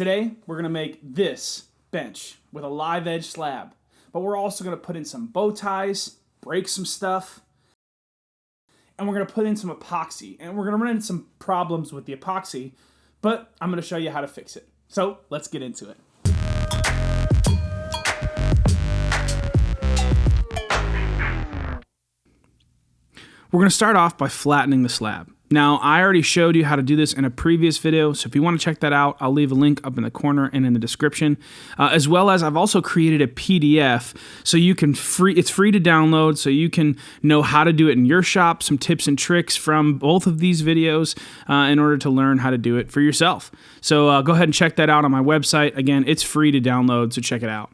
Today, we're gonna make this bench with a live edge slab, but we're also gonna put in some bow ties, break some stuff, and we're gonna put in some epoxy. And we're gonna run into some problems with the epoxy, but I'm gonna show you how to fix it. So let's get into it. We're going to start off by flattening the slab. Now, I already showed you how to do this in a previous video, so if you want to check that out, I'll leave a link up in the corner and in the description. As well as I've also created a PDF, so you can it's free to download, so you can know how to do it in your shop, some tips and tricks from both of these videos in order to learn how to do it for yourself. So go ahead and check that out on my website. Again, it's free to download, so check it out.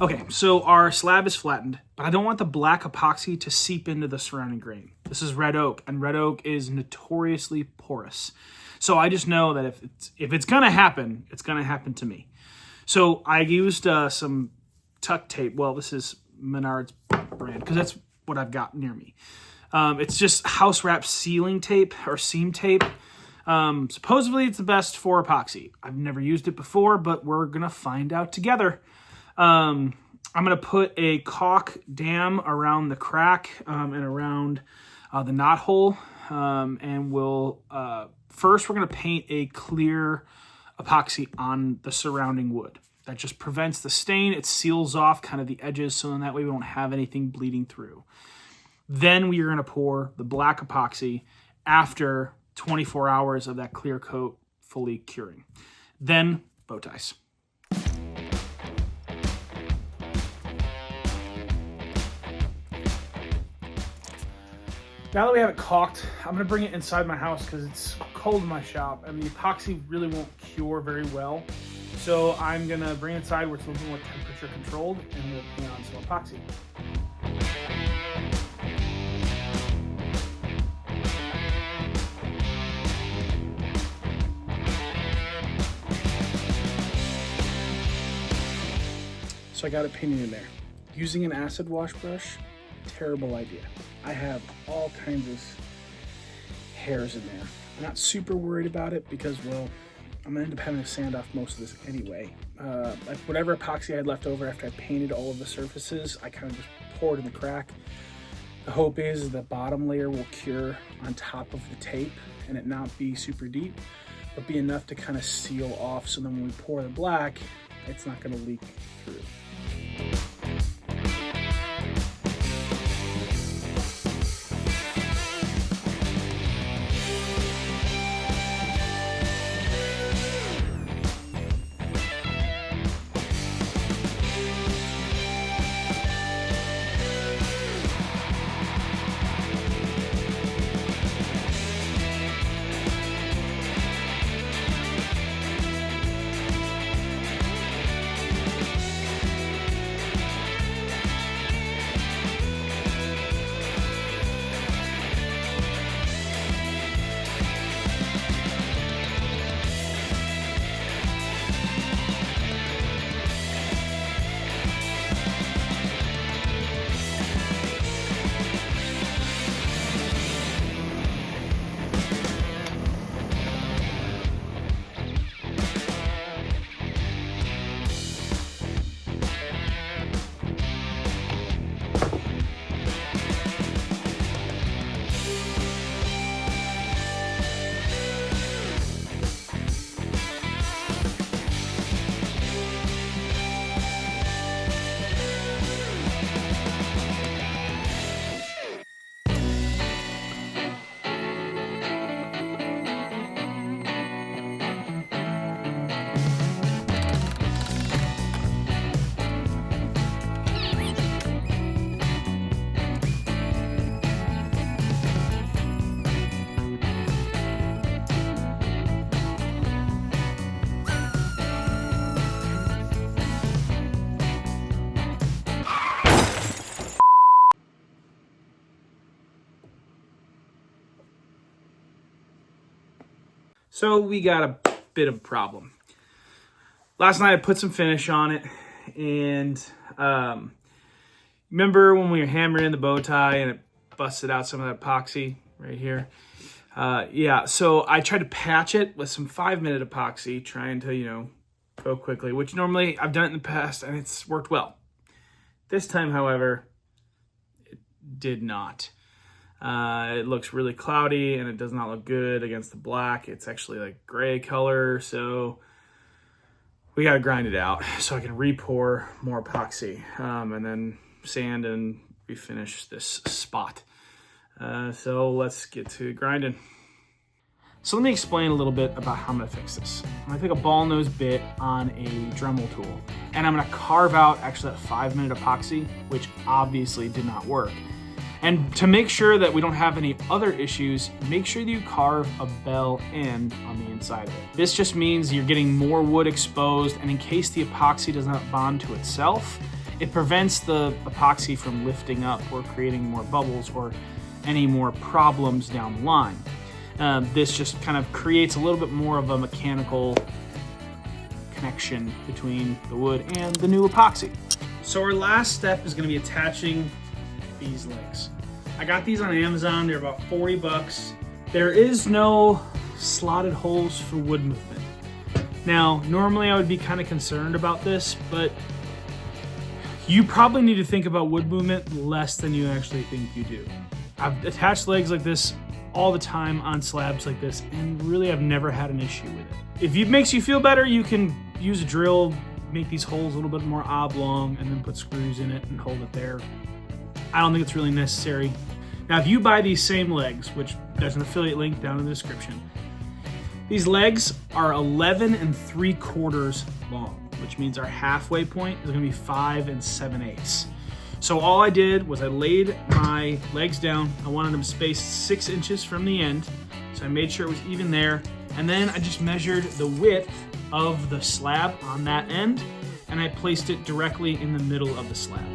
Okay, so our slab is flattened, but I don't want the black epoxy to seep into the surrounding grain. This is red oak, and red oak is notoriously porous. So I just know that if it's gonna happen, it's gonna happen to me. So I used some tuck tape. Well, this is Menard's brand, because that's what I've got near me. It's just house wrap sealing tape or seam tape. Supposedly it's the best for epoxy. I've never used it before, but we're gonna find out together. I'm going to put a caulk dam around the crack and around the knot hole. And first we're going to paint a clear epoxy on the surrounding wood. That just prevents the stain. It seals off kind of the edges, so then that way we don't have anything bleeding through. Then we are going to pour the black epoxy after 24 hours of that clear coat fully curing. Then bow ties. Now that we have it caulked, I'm going to bring it inside my house because it's cold in my shop and the epoxy really won't cure very well. So I'm going to bring it inside where it's a little more temperature controlled, and we'll paint on some epoxy. So I got it painted in there. Using an acid wash brush, terrible idea. I have all kinds of hairs in there. I'm not super worried about it because, well, I'm gonna end up having to sand off most of this anyway. Like whatever epoxy I had left over after I painted all of the surfaces, I kind of just poured in the crack. The hope is the bottom layer will cure on top of the tape and it not be super deep, but be enough to kind of seal off, so then when we pour the black, it's not gonna leak through. So we got a bit of a problem. Last night I put some finish on it, and remember when we were hammering in the bow tie and it busted out some of that epoxy right here? Yeah, so I tried to patch it with some 5-minute epoxy, trying to, go quickly, which normally I've done it in the past and it's worked well. This time, however, it did not. It looks really cloudy and it does not look good against the black. It's actually like gray color, so we got to grind it out so I can re-pour more epoxy and then sand and refinish this spot. So let's get to grinding. So let me explain a little bit about how I'm gonna fix this. I'm gonna take a ball nose bit on a Dremel tool and I'm gonna carve out actually that 5-minute epoxy, which obviously did not work. And to make sure that we don't have any other issues, make sure that you carve a bell end on the inside of it. This just means you're getting more wood exposed, and in case the epoxy does not bond to itself, it prevents the epoxy from lifting up or creating more bubbles or any more problems down the line. This just kind of creates a little bit more of a mechanical connection between the wood and the new epoxy. So our last step is going to be attaching these legs. I got these on Amazon. They're about 40 bucks. There is no slotted holes for wood movement. Now, normally I would be kind of concerned about this, but you probably need to think about wood movement less than you actually think you do. I've attached legs like this all the time on slabs like this, and really I've never had an issue with it. If it makes you feel better, you can use a drill, make these holes a little bit more oblong, and then put screws in it and hold it there. I don't think it's really necessary. Now, if you buy these same legs, which there's an affiliate link down in the description, these legs are 11 3/4 long, which means our halfway point is gonna be 5 7/8. So all I did was I laid my legs down. I wanted them spaced 6 inches from the end. So I made sure it was even there. And then I just measured the width of the slab on that end, and I placed it directly in the middle of the slab.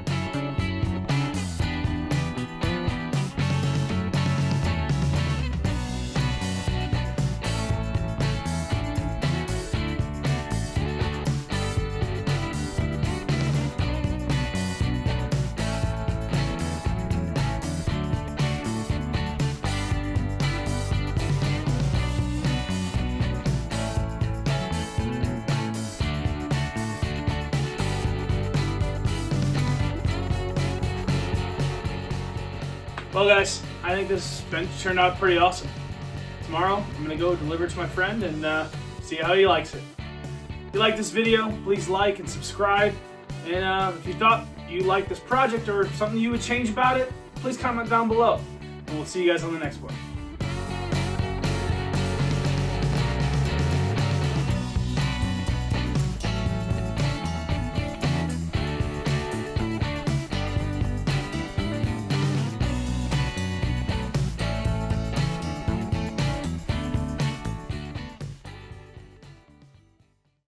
Well guys, I think this bench turned out pretty awesome. Tomorrow, I'm gonna go deliver it to my friend and see how he likes it. If you like this video, please like and subscribe. And if you thought you liked this project or something you would change about it, please comment down below. And we'll see you guys on the next one.